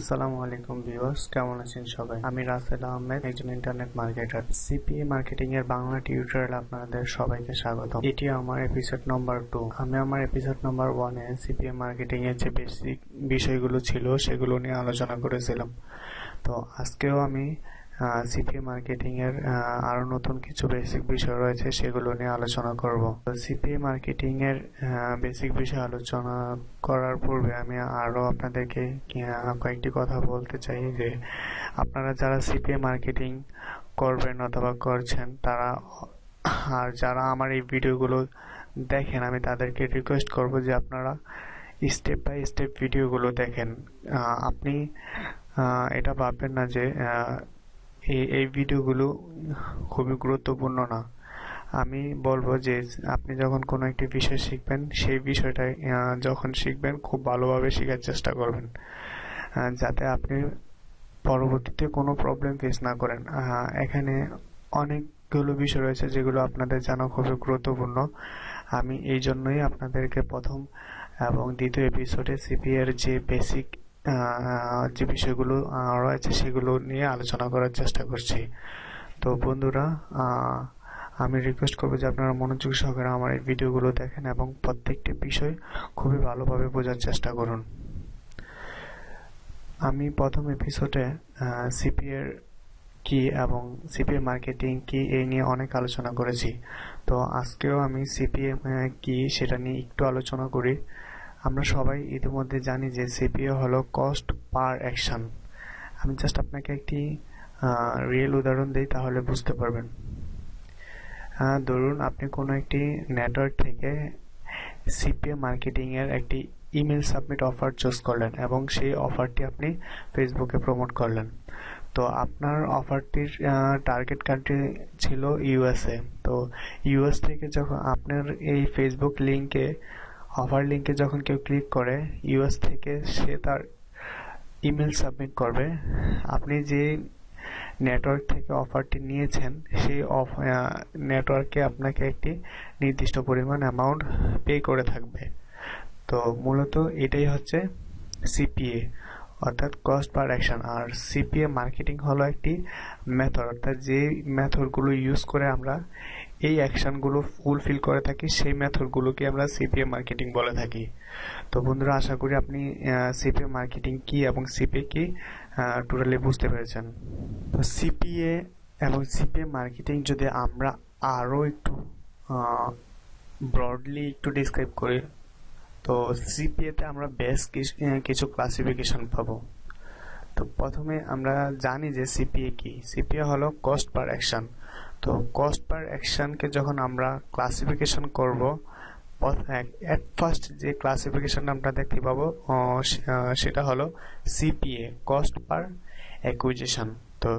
আসসালামু আলাইকুম ভিউয়ার্স, কেমন আছেন সবাই? আমি রাসেল আহমেদ, একজন ইন্টারনেট মার্কেটার। সিপিএ মার্কেটিং এর বাংলা টিউটোরিয়াল আপনাদের সবাইকে স্বাগত। এটি আমার এপিসোড নাম্বার 2। আমি আমার এপিসোড নাম্বার 1 এ সিপিএ মার্কেটিং এর যে বেসিক বিষয়গুলো ছিল সেগুলো নিয়ে আলোচনা করেছিলাম। তো আজকেও আমি সিপিএ মার্কেটিং এর আরো নতুন কিছু বেসিক বিষয় রয়েছে, সেগুলো নিয়ে আলোচনা করব। তো সিপিএ মার্কেটিং এর বেসিক বিষয় আলোচনা করার পূর্বে আমি আরো আপনাদেরকে কয়েকটি কথা বলতে চাই যে আপনারা যারা সিপিএ মার্কেটিং করবেন অথবা করছেন তারা আর যারা আমার এই ভিডিওগুলো দেখেন, আমি তাদেরকে রিকোয়েস্ট করব যে আপনারা স্টেপ বাই স্টেপ ভিডিওগুলো দেখেন। আপনি এটা ভাববেন না যে এই ভিডিওগুলো খুবই গুরুত্বপূর্ণ না। আমি বলবো যে আপনি যখন কোনো একটি বিষয় শিখবেন, সেই বিষয়টাই যখন শিখবেন খুব ভালোভাবে শেখার চেষ্টা করবেন, যাতে আপনি পরবর্তীতে কোনো প্রবলেম ফেস না করেন। এখানে অনেকগুলো বিষয় রয়েছে যেগুলো আপনাদের জানা খুবই গুরুত্বপূর্ণ। আমি এই জন্যই আপনাদেরকে প্রথম এবং দ্বিতীয় এপিসোডে সিপি এর যে বেসিক যে বিষয়গুলো রয়েছে সেগুলো নিয়ে আলোচনা করার চেষ্টা করছি। তো বন্ধুরা, আমি রিকোয়েস্ট করবো যে আপনারা মনোযোগ সহকারে আমার এই ভিডিওগুলো দেখেন এবং প্রত্যেকটি বিষয় খুবই ভালোভাবে বোঝার চেষ্টা করুন। আমি প্রথম এপিসোডে সিপি এর কি এবং সিপিএ মার্কেটিং কি এই নিয়ে অনেক আলোচনা করেছি। তো আজকেও আমি সিপিএ কি সেটা নিয়ে একটু আলোচনা করি। আমরা সবাই ইতিমধ্যে জানি যে সিপিএ হলো কস্ট পার অ্যাকশন। আমি জাস্ট আপনাকে একটি রিয়েল উদাহরণ দিই, তাহলে বুঝতে পারবেন। ধরুন আপনি কোনো একটি নেটওয়ার্ক থেকে সিপিএ মার্কেটিং এর একটি ইমেল সাবমিট অফার চুজ করলেন এবং সেই অফারটি আপনি ফেসবুকে প্রমোট করলেন। তো আপনার অফারটির টার্গেট কান্ট্রি ছিল ইউএসএ। তো ইউএস থেকে যখন আপনার এই ফেসবুক লিংকে অফার লিংকে যখন কেউ ক্লিক করে, ইউএস থেকে সে তার ইমেল সাবমিট করবে। আপনি যে নেটওয়ার্ক থেকে অফারটি নিয়েছেন সেই নেটওয়ার্কে আপনাকে একটি নির্দিষ্ট পরিমাণ অ্যামাউন্ট পে করে থাকবে। তো মূলত এটাই হচ্ছে সিপিএ, অর্থাৎ কস্ট পার অ্যাকশন। আর সিপিএ মার্কেটিং হলো একটি মেথড, অর্থাৎ যে মেথডগুলো ইউজ করে আমরা এই অ্যাকশনগুলো ফুলফিল করে থাকি, সেই মেথডগুলোকে আমরা সিপিএ মার্কেটিং বলে থাকি। তো বন্ধুরা, আশা করি আপনি সিপিএ মার্কেটিং কি এবং সিপিএ কি টোটালি বুঝতে পেরেছেন। তো সিপিএ এবং সিপিএ মার্কেটিং যদি আমরা আরো একটু ব্রডলি একটু ডিসক্রাইব করি, তো সিপিএ তে আমরা বেশ কিছু ক্লাসিফিকেশন পাবো। তো প্রথমে আমরা জানি যে সিপিএ কি। সিপিএ হলো কস্ট পার অ্যাকশন। তো কস্ট পার অ্যাকশনকে যখন আমরা ক্লাসিফিকেশন করব, এট ফার্স্ট যে ক্লাসিফিকেশন আমরা দেখতে পাবো সেটা হলো সিপিএ, কস্ট পার অ্যাকুইজিশন। তো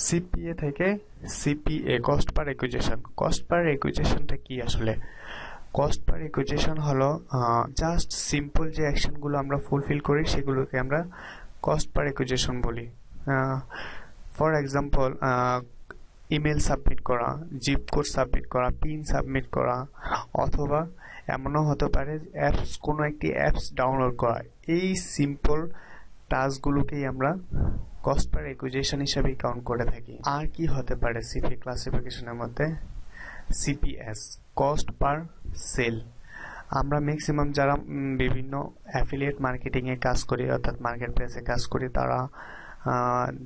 সিপিএ থেকে CPA, cost per acquisition. Cost per অ্যাকুইজিশনটা কি আসলে? কস্ট পার অ্যাকুইজিশন হলো জাস্ট সিম্পল যে অ্যাকশনগুলো আমরা ফুলফিল করি সেগুলোকে আমরা কস্ট পার অ্যাকুইজিশন বলি। ফর এক্সাম্পল, ইমেল সাবমিট করা, জিপ কোড সাবমিট করা, পিন সাবমিট করা, অথবা এমনও হতে পারে কোনো একটি অ্যাপস ডাউনলোড করা। এই সিম্পল টাস্কগুলোকেই আমরা কস্ট পার অ্যাকুইজিশন হিসেবে কাউন্ট করে থাকি। আর কি হতে পারে সিপি ক্লাসিফিকেশনের মধ্যে? CPS, cost per sale. আমরা ম্যাক্সিমাম যারা বিভিন্ন অ্যাফিলিয়েট মার্কেটিং এ কাজ করি, অর্থাৎ মার্কেট প্লেসে কাজ করি, তারা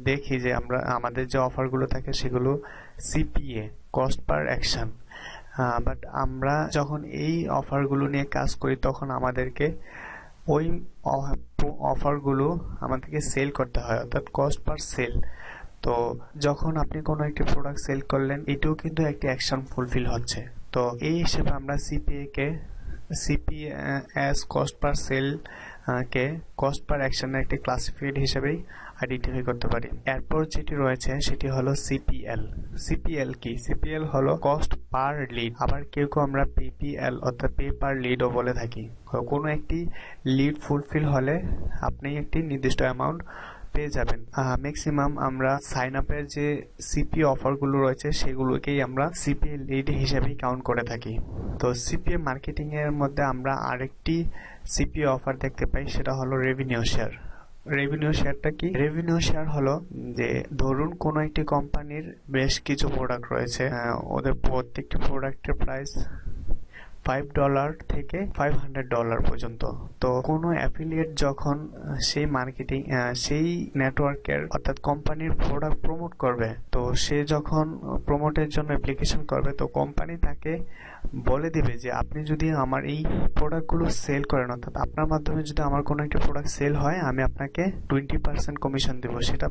দেখি যে আমরা আমাদের যে অফারগুলো থাকে সেগুলো CPA, cost per action. But আমরা যখন এই অফারগুলো নিয়ে কাজ করি তখন আমাদেরকে ওই অফারগুলো আমাদেরকে সেল করতে হয়, অর্থাৎ কস্ট পার সেল। তো যখন আপনি কোনো একটি প্রোডাক্ট সেল করলেন, এটাও কিন্তু একটি অ্যাকশন ফুলফিল হচ্ছে। তো এই হিসেবে আমরা সিপিএস, কস্ট পার সেল কে কস্ট পার অ্যাকশনের একটি ক্লাসিফাইড হিসেবেই আইডেন্টিফাই করতে পারি। এরপর যেটি রয়েছে সেটি হলো সিপিএল। সিপিএল কি? সিপিএল হলো কস্ট পার লিড। আবার কেউ আমরা পিপিএল অর্থাৎ পে পার লিডও বলে থাকি। কোনো একটি লিড ফুলফিল হলে আপনি একটি নির্দিষ্ট অ্যামাউন্ট পেয়ে যাবেন। ম্যাক্সিমাম আমরা সাইন আপের যে সিপিএ অফারগুলো রয়েছে সেগুলোকেই আমরা সিপিএ লিড হিসেবেই কাউন্ট করে থাকি। তো সিপিএ মার্কেটিং এর মধ্যে আমরা আরেকটি সিপিএ অফার দেখতে পাই, সেটা হলো রেভিনিউ শেয়ার। রেভিনিউ শেয়ারটা কি? রেভিনিউ শেয়ার হলো যে ধরুন কোনো একটি কোম্পানির বেশ কিছু প্রোডাক্ট রয়েছে, ওদের প্রত্যেকটি প্রোডাক্টের প্রাইস $5 থেকে $500 পর্যন্ত। তো কোনো অ্যাফিলিয়েট যখন সেই মার্কেটিং সেই নেটওয়ার্কের অর্থাৎ কোম্পানির প্রোডাক্ট প্রমোট করবে, তো সে যখন প্রমোটের জন্য অ্যাপ্লিকেশন করবে, তো কোম্পানি তাকে বলে দিবে যে আপনি যদি আমার এই প্রোডাক্টগুলো সেল করেন, অর্থাৎ আপনার মাধ্যমে যদি আমার কোনো একটা প্রোডাক্ট সেল হয়, আমি আপনাকে 20% কমিশন দেবো। সেটা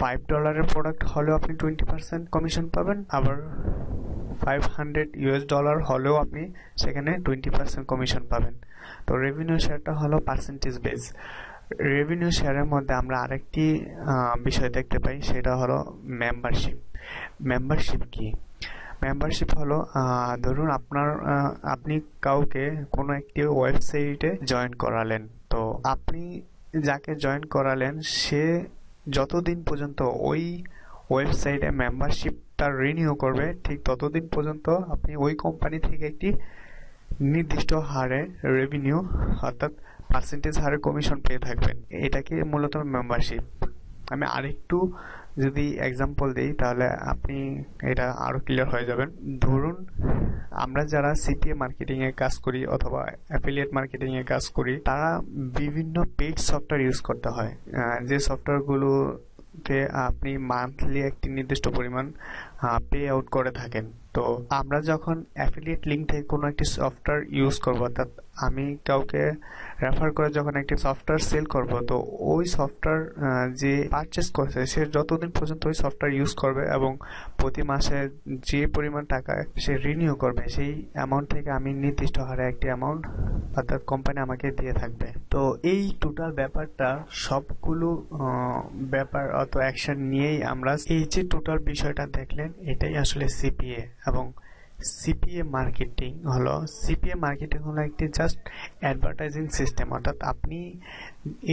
$5 প্রোডাক্ট হলেও আপনি 20% কমিশন পাবেন, আবার $500 হলেও আপনি সেখানে 20% কমিশন পাবেন। তো রেভিনিউ শেয়ারটা হলো পার্সেন্টেজ বেস। রেভিনিউ শেয়ারের মধ্যে আমরা আরেকটি বিষয় দেখতে পাই, সেটা হলো মেম্বারশিপ। মেম্বারশিপ কি? মেম্বারশিপ হলো ধরুন আপনি কাউকে কোনো একটি ওয়েবসাইটে জয়েন করালেন, তো আপনি যাকে জয়েন করালেন সে যতদিন পর্যন্ত ওই ওয়েবসাইটে মেম্বারশিপটা রিনিউ করবে, ঠিক ততদিন পর্যন্ত আপনি ওই কোম্পানি থেকে একটি নির্দিষ্ট হারে রেভিনিউ অর্থাৎ পার্সেন্টেজ হারে কমিশন পেয়ে থাকবেন। এটাকে মূলত মেম্বারশিপ। আমি আরেকটু যদি এক্সাম্পল দিই তাহলে আপনি এটা আরো ক্লিয়ার হয়ে যাবেন। ধরুন আমরা যারা সিপিএ মার্কেটিং এ কাজ করি অথবা অ্যাফিলিয়েট মার্কেটিং এ কাজ করি, তারা বিভিন্ন পেইড সফটওয়্যার ইউজ করতে হয়, যে সফটওয়্যারগুলোতে আপনি মান্থলি একটি নির্দিষ্ট পরিমাণ পে আউট করে থাকেন। তো আমরা যখন অ্যাফিলিয়েট লিঙ্ক থেকে কোনো একটি সফটওয়্যার ইউজ করবো, অর্থাৎ আমি কাউকে রেফার করে যখন একটি সফটওয়্যার সেল করব, তো ওই সফটওয়্যার যে পারচেস করছে সে যতদিন পর্যন্ত ওই সফটওয়্যার ইউজ করবে এবং প্রতি মাসে যে পরিমাণ টাকা সে রিনিউ করবে, সেই অ্যামাউন্ট থেকে আমি নির্দিষ্ট হারে একটি অ্যামাউন্ট অর্থাৎ কোম্পানি আমাকে দিয়ে থাকবে। তো এই টোটাল ব্যাপারটা সবগুলো ব্যাপার অত অ্যাকশন নিয়েই আমরা এই যে টোটাল বিষয়টা দেখলেন, এটাই আসলে সিপিএ। এবং সিপিএ মার্কেটিং হলো একটি জাস্ট অ্যাডভার্টাইজিং সিস্টেম, অর্থাৎ আপনি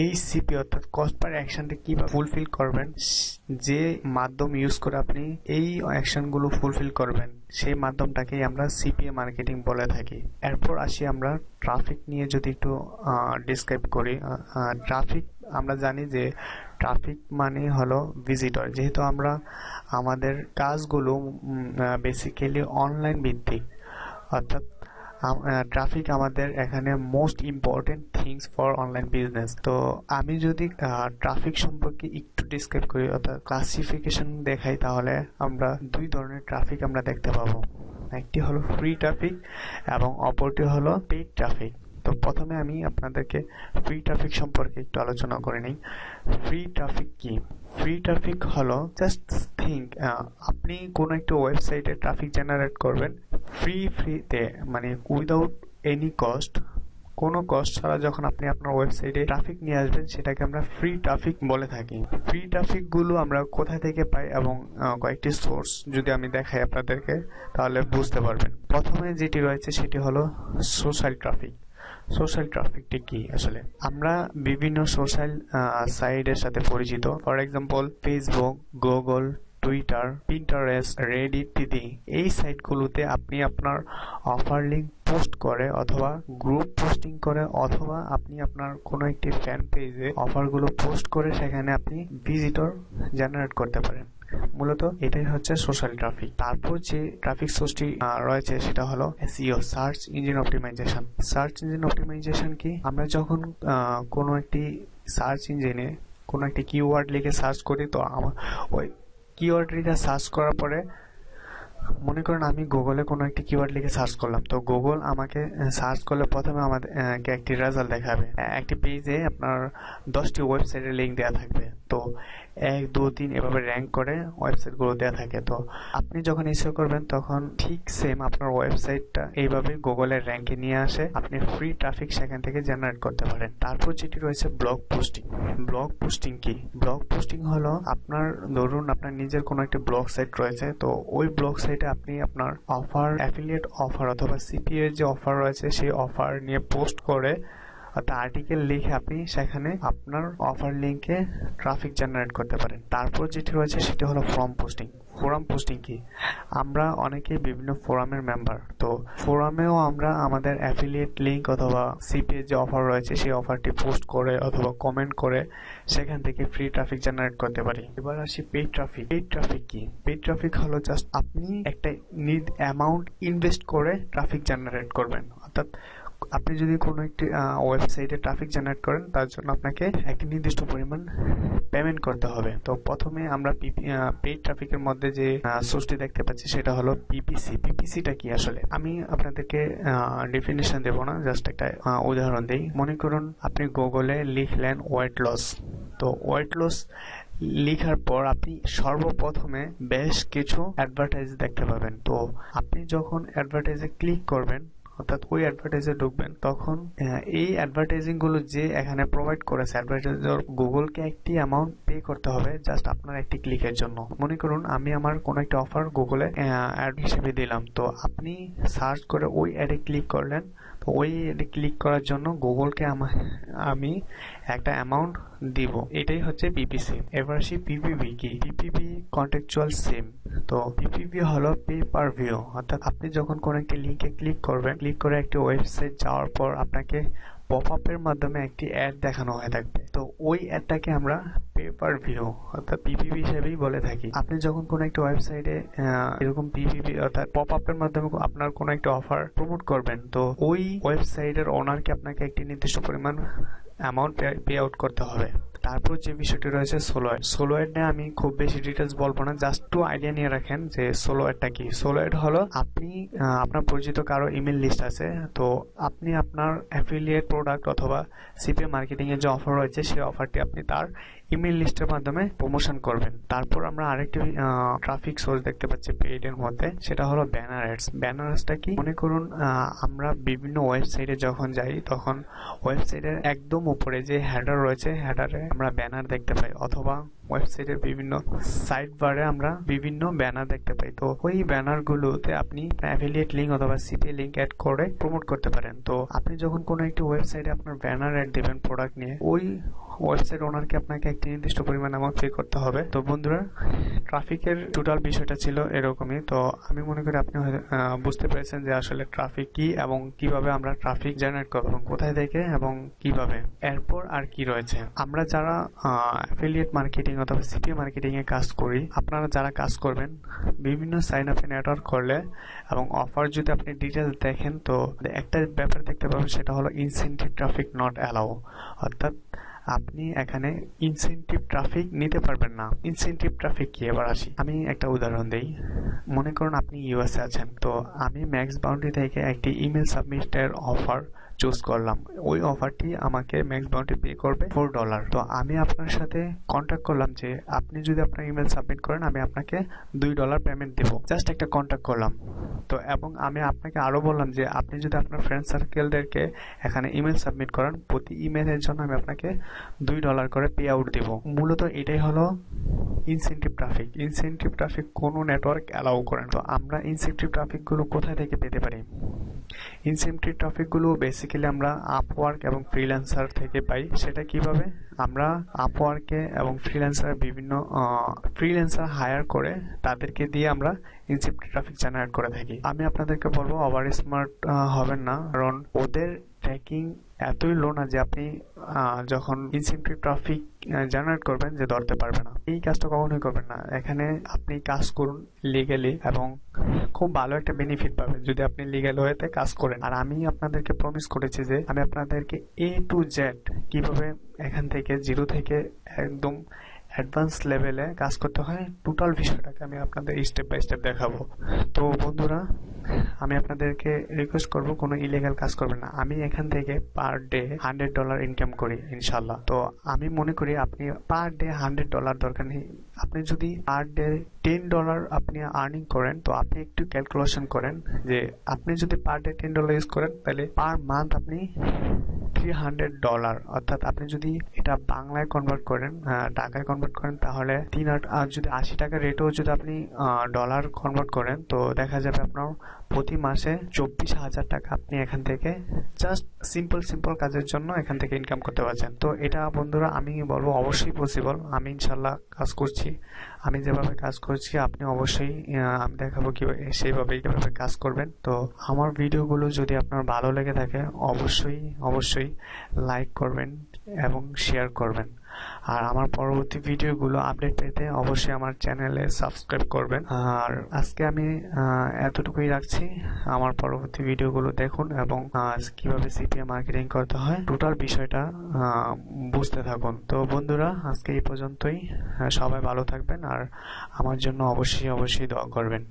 এই সিপি অর্থাৎ কস্ট পার অ্যাকশনটা কিভাবে ফুলফিল করবেন, যে মাধ্যম ইউজ করে আপনি এই অ্যাকশনগুলো ফুলফিল করবেন, সেই মাধ্যমটাকেই আমরা সিপিএ মার্কেটিং বলে থাকি। এরপর আসি আমরা ট্রাফিক নিয়ে যদি একটু ডিসক্রাইব করি। ট্রাফিক আমরা জানি যে ট্রাফিক মানে হলো ভিজিটর। যেহেতু আমরা আমাদের কাজগুলো বেসিক্যালি অনলাইন ভিত্তিক, অর্থাৎ ট্রাফিক আমাদের এখানে most important things for online business. তো আমি যদি ট্রাফিক সম্পর্কে একটু ডিসক্রাইব করি অর্থাৎ ক্লাসিফিকেশন দেখাই, তাহলে আমরা দুই ধরনের ট্রাফিক আমরা দেখতে পাবো। একটি হলো ফ্রি ট্রাফিক এবং অপরটি হলো পেইড ট্রাফিক। তো প্রথমে আমি আপনাদেরকে ফ্রি ট্রাফিক সম্পর্কে একটু আলোচনা করে নিই। ফ্রি ট্রাফিক কি? ফ্রি ট্রাফিক হলো জাস্ট থিঙ্ক, আপনি কোনো একটা ওয়েবসাইটে ট্রাফিক জেনারেট করবেন ফ্রিতে, মানে উইদাউট এনি কস্ট, কোনো কস্ট ছাড়া যখন আপনি আপনার ওয়েবসাইটে ট্রাফিক নিয়ে আসবেন, সেটাকে আমরা ফ্রি ট্রাফিক বলে থাকি। ফ্রি ট্রাফিক গুলো আমরা কোথা থেকে পাই এবং কয়েকটি সোর্স যদি আমি দেখাই আপনাদেরকে, তাহলে বুঝতে পারবেন। প্রথমে যেটি রয়েছে সেটি হলো সোশ্যাল ট্রাফিক। সোশ্যাল ট্রাফিকটি কি? আসলে আমরা বিভিন্ন সোশ্যাল সাইটের সাথে পরিচিত, for example Facebook, Google, Twitter, Pinterest, Reddit ইত্যাদি। এই সাইটগুলোতে আপনি আপনার অফার লিঙ্ক পোস্ট করে অথবা গ্রুপ পোস্টিং করে অথবা আপনি আপনার কোনো একটি ফ্যান পেজে অফারগুলো পোস্ট করে সেখানে আপনি ভিজিটর জেনারেট করতে পারেন। মূলত এটাই হচ্ছে সোশ্যাল ট্রাফিক। তারপর যে ট্রাফিক সোর্সটি রয়েছে সেটা হলো SEO, search engine optimisation. Search engine optimisation কি? আমরা যখন কোনো একটি সার্চ ইঞ্জিনে কোনো একটি কিওয়ার্ড লিখে সার্চ করি, তো আমার ওই কিওয়ার্ডটা সার্চ করার পরে মনে করেন আমি গুগলে কোনো একটি কিওয়ার্ড লিখে সার্চ করলাম, তো গুগল আমাকে সার্চ করলে প্রথমে আমাদেরকে একটি রেজাল্ট দেখাবে। একটি পেজে আপনার 10টি ওয়েবসাইটের লিঙ্ক দেওয়া থাকবে, তো 1, 2, 3 এভাবে র্যাঙ্ক করে ওয়েবসাইটগুলো দেওয়া থাকে। তো আপনি যখন এসইও করবেন তখন ঠিক সেম আপনার ওয়েবসাইটটা এইভাবে গুগলের র্যাঙ্কে নিয়ে আসে, আপনি ফ্রি ট্রাফিক সেখান থেকে জেনারেট করতে পারেন। তারপর যেটি রয়েছে ব্লগ পোস্টিং। ব্লগ পোস্টিং কি? ব্লগ পোস্টিং হলো আপনার ধরুন আপনার নিজের কোনো একটা ব্লগ সাইট রয়েছে, তো ওই ব্লগ সাইটে আপনি আপনার অফার, অ্যাফিলিয়েট অফার অথবা সিপিএ যে অফার রয়েছে সেই অফার নিয়ে পোস্ট করে অর্থাৎ আর্টিকেল লিখে আপনি সেখানে আপনার অফার লিঙ্কে ট্রাফিক জেনারেট করতে পারেন। তারপর যেটি রয়েছে সেটি হলো ফোরাম পোস্টিং। ফোরাম পোস্টিং কি? আমরা অনেকেই বিভিন্ন ফোরামের মেম্বার, তো ফোরামেও আমরা আমাদের অ্যাফিলিয়েট লিঙ্ক অথবা সিপিএ যে অফার রয়েছে সেই অফারটি পোস্ট করে অথবা কমেন্ট করে সেখান থেকে ফ্রি ট্রাফিক জেনারেট করতে পারি। এবার আসি পেইড ট্রাফিক। পেইড ট্রাফিক কি? পেইড ট্রাফিক হলো জাস্ট আপনি একটা অ্যামাউন্ট ইনভেস্ট করে ট্রাফিক জেনারেট করবেন। অর্থাৎ আপনি যদি কোনো একটি ওয়েবসাইটে ট্রাফিক জেনারেট করেন তার জন্য আপনাকে একটি নির্দিষ্ট পরিমাণ পেমেন্ট করতে হবে। তো প্রথমে আমরা পেইড ট্রাফিকের মধ্যে যে সোর্সটি দেখতে পাচ্ছি সেটা হলো পিপিসি। পিপিসিটা কি আসলে? আমি আপনাদেরকে ডেফিনিশন দেব না, জাস্ট একটা উদাহরণ দেই। মনে করুন আপনি গুগলে লিখলেন ওয়েট লস। তো ওয়েট লস লিখার পর আপনি সর্বপ্রথমে বেশ কিছু অ্যাডভার্টাইজ দেখতে পাবেন। তো আপনি যখন অ্যাডভার্টাইজে ক্লিক করবেন অর্থাৎ ওই অ্যাডভার্টাইজে ঢুকবেন, তখন এই অ্যাডভার্টাইজিং গুলো যে এখানে প্রোভাইড করেছে অ্যাডভার্টাইজার, গুগলকে একটি অ্যামাউন্ট পে করতে হবে জাস্ট আপনার একটি ক্লিকের জন্য। মনে করুন আমি আমার কোনো একটা অফার গুগলে অ্যাড হিসেবে দিলাম, তো আপনি সার্চ করে ওই অ্যাডে ক্লিক করলেন। তো ওই অ্যাডে ক্লিক করার জন্য গুগলকে আমি একটা অ্যামাউন্ট দিব। এটাই হচ্ছে পিপিসি। এবার আসি পিপিভি কি? পিপিভি কন্টেক্সচুয়াল সিম। তো পিপিভি হলো পে পার ভিউ। অর্থাৎ আপনি যখন কোনো একটি লিঙ্কে ক্লিক করবেন, ক্লিক করে একটি ওয়েবসাইট যাওয়ার পর আপনাকে পপ আপের মাধ্যমে একটি অ্যাড দেখানো হয়ে থাকবে। তো ওই অ্যাডটাকে আমরা পে পার ভিউ অর্থাৎ পিপিভি হিসেবেই বলে থাকি। আপনি যখন কোনো একটা ওয়েবসাইটে এরকম পিপিভি অর্থাৎ পপ আপের মাধ্যমে আপনার কোনো একটা অফার প্রমোট করবেন, তো ওই ওয়েবসাইটের ওনারকে আপনাকে একটি নির্দিষ্ট পরিমাণ অ্যামাউন্ট পে আউট করতে হবে। তারপর যে বিষয়টি রয়েছে সোলো অ্যাড। সোলো অ্যাড নিয়ে আমি খুব বেশি ডিটেলস বলবো না, জাস্ট একটু আইডিয়া নিয়ে রাখেন যে সোলো অ্যাডটা কি। সোলো অ্যাড হলো আপনি আপনার পরিচিত কারো ইমেল লিস্ট আছে, তো আপনি আপনার অ্যাফিলিয়েট প্রোডাক্ট অথবা সিপিএ মার্কেটিং এর যে অফার রয়েছে সেই অফারটি আপনি তার ইমেল লিস্টের মাধ্যমে প্রমোশন করবেন। তারপর আমরা আরেকটি ট্রাফিক সোর্স দেখতে পাচ্ছি পেইড এর মধ্যে, সেটা হলো ব্যানার অ্যাডস। ব্যানার অ্যাডসটা কি? মনে করুন আমরা বিভিন্ন ওয়েবসাইটে যখন যাই তখন ওয়েবসাইটের একদম উপরে যে হেডার রয়েছে হেডারে আমরা ব্যানার দেখতে পাই, অথবা ওয়েবসাইটের বিভিন্ন সাইড বারে আমরা বিভিন্ন ব্যানার দেখতে পাই। তো ওই ব্যানার গুলোতে আপনি অ্যাফিলিয়েট লিঙ্ক অথবা সিপিএ লিঙ্ক অ্যাড করে প্রমোট করতে পারেন। তো আপনি যখন কোনো একটি ওয়েবসাইটে আপনার ব্যানার অ্যাড দেবেন প্রোডাক্ট নিয়ে, ওই ওয়েবসাইট ওনারকে আপনাকে একটি নির্দিষ্ট পরিমাণ অ্যামাউন্ট পে করতে হবে। তো বন্ধুরা, ট্রাফিকের টোটাল বিষয়টা ছিল এরকমই। তো আমি মনে করি আপনি বুঝতে পেরেছেন যে আসলে ট্রাফিক কি এবং কিভাবে আমরা ট্রাফিক জেনারেট করব এবং কোথায় থেকে এবং কিভাবে। এরপর আর কি রয়েছে? আমরা যারা অ্যাফিলিয়েট মার্কেটিং অথবা সিপিএ মার্কেটিং এ কাজ করি, আপনারা যারা কাজ করবেন বিভিন্ন সাইন আপে নেটওয়ার্ক করলে এবং অফার যদি আপনি ডিটেলস দেখেন, তো একটা ব্যাপার দেখতে পাবেন সেটা হলো ইনসেনটিভ ট্রাফিক নট অ্যালাউ। অর্থাৎ আপনি এখানে ইনসেনটিভ ট্রাফিক নিতে পারবেন না। ইনসেনটিভ ট্রাফিক কি? এবার আসি, আমি একটা উদাহরণ দেই। মনে করুন আপনি ইউএসএ আছেন, তো আমি ম্যাক্স বাউন্ডারি থেকে একটি ইমেল সাবমিটের অফার চুজ করলাম। ওই অফারটি আমাকে ম্যাক্স বাউন্ডারি পে করবে $4। তো আমি আপনার সাথে কন্ট্যাক্ট করলাম যে আপনি যদি আপনার ইমেল সাবমিট করেন আমি আপনাকে $2 পেমেন্ট দেব। জাস্ট একটা কন্ট্যাক্ট করলাম। তো এবং আমি আপনাকে আরো বললাম যে আপনি যদি আপনার ফ্রেন্ড সার্কেলদেরকে এখানে ইমেল সাবমিট করেন, প্রতি ইমেলের জন্য আমি আপনাকে $2 করে পে আউট দেব। মূলত এটাই হলো ইনসেনটিভ ট্রাফিক। ইনসেনটিভ ট্রাফিক কোনো নেটওয়ার্ক অ্যালাউ করে না। তো আমরা ইনসেনটিভ ট্রাফিক গুলো কোথায় থেকে পেতে পারি? ইনসেনটিভ ট্রাফিক গুলো বেসিক্যালি আমরা আপওয়ার্ক এবং ফ্রিল্যান্সার থেকে পাই। সেটা কিভাবে? আমরা আপওয়ার্কে এবং বিভিন্ন ফ্রিল্যান্সার হায়ার করে তাদেরকে দিয়ে আমরা ইনসেনটিভ ট্রাফিক জেনারেট করে থাকি। আমি আপনাদেরকে বলবো ওভার স্মার্ট হবেন না, কারণ ওদের ট্র্যাকিং এতই লো না যে আপনি যখন ইনসেনটিভ ট্রাফিক জেনারেট করবেন যে ধরতে পারবে না। এই কাজটা কখনোই করবেন না। এখানে আপনি কাজ করুন লিগ্যালি এবং খুব ভালো একটা বেনিফিট পাবেন যদি আপনি লিগ্যাল ওয়েতে কাজ করেন। আর আমি আপনাদেরকে প্রমিস করেছি যে আমি আপনাদেরকে A to Z কিভাবে এখান থেকে জিরো থেকে একদম অ্যাডভান্স লেভেলে কাজ করতে হয়, টোটাল বিষয়টাকে আমি আপনাদের স্টেপ বাই স্টেপ দেখাবো। তো বন্ধুরা, আমি আপনাদেরকে রিকোয়েস্ট করব কোনো ইলিগাল কাজ করবেন না। আমি এখান থেকে পার ডে $100 ইনকাম করি ইনশাল্লাহ। তো আমি মনে করি আপনি পার ডে $100 দরকার নেই। আপনি যদি পার ডে $10 আপনি আর্নিং করেন, তো আপনি একটু ক্যালকুলেশন করেন যে আপনি যদি পার ডে $10 ইউজ করেন তাহলে পার মান্থ আপনি $300। অর্থাৎ আপনি যদি এটা বাংলায় কনভার্ট করেন, টাকায় কনভার্ট করেন, তাহলে আর যদি 80 টাকা রেটেও যদি আপনি ডলার কনভার্ট করেন, তো দেখা যাবে আপনার প্রতি মাসে 24,000 টাকা আপনি এখান থেকে জাস্ট সিম্পল কাজের জন্য এখান থেকে ইনকাম করতে পারছেন। তো এটা বন্ধুরা আমি বলবো অবশ্যই পসিবল। আমি ইনশাল্লাহ কাজ করছি, আমি যেভাবে কাজ করছি আপনি অবশ্যই আমি দেখাবো কিভাবে কাজ করবেন। তো আমার ভিডিওগুলো যদি আপনার ভালো লেগে থাকে অবশ্যই লাইক করবেন এবং শেয়ার করবেন। আর আমার পরবর্তী ভিডিওগুলো আপডেট পেতে অবশ্যই আমার চ্যানেলে সাবস্ক্রাইব করবেন। আর আজকে আমি এতটুকুই রাখছি। আমার পরবর্তী ভিডিওগুলো দেখুন এবং কিভাবে সিপিএ মার্কেটিং করতে হয় টোটাল বিষয়টা বুঝতে থাকুন। তো বন্ধুরা আজকে এই পর্যন্তই। সবাই ভালো থাকবেন আর আমার জন্য অবশ্যই দোয়া করবেন।